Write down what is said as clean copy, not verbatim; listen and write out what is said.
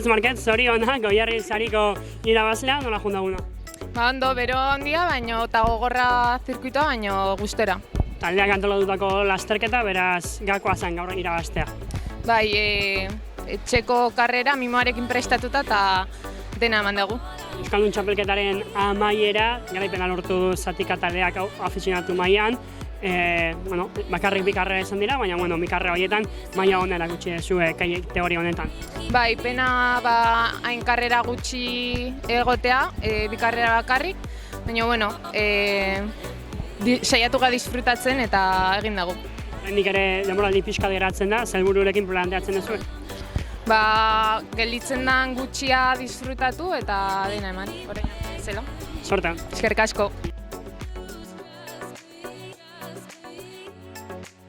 Tomás Marquet, zorionak, Goierri sariko irabazlea, nola jundaguna? Ondo, bero handia, baino eta gogorra zirkuitoa, baino gustora. Taldeak antolatutako lasterketa, beraz gakoa zen gaur irabaztea. Bai, etxeko karrera mimoarekin prestatuta eta dena eman dugu. Euskaldun txapelketaren amaiera, garaipena lortu du zatika taldeak afizionatu mailan. Bakarrik bi karrera izan dira, baina bi karrera horietan maila ona erakutsi duzue kategoria honetan. Bai, pena hain karrera gutxi egotea, bi karrera bakarrik, baina saiatuga disfrutatzen eta egin dugu. Hendik ere denboraldi pixka geratzen da, helbururekin planteatzen duzu? Gelditzen den gutxia disfrutatu eta dena eman, orain zela. Sorte. Eskerrik asko.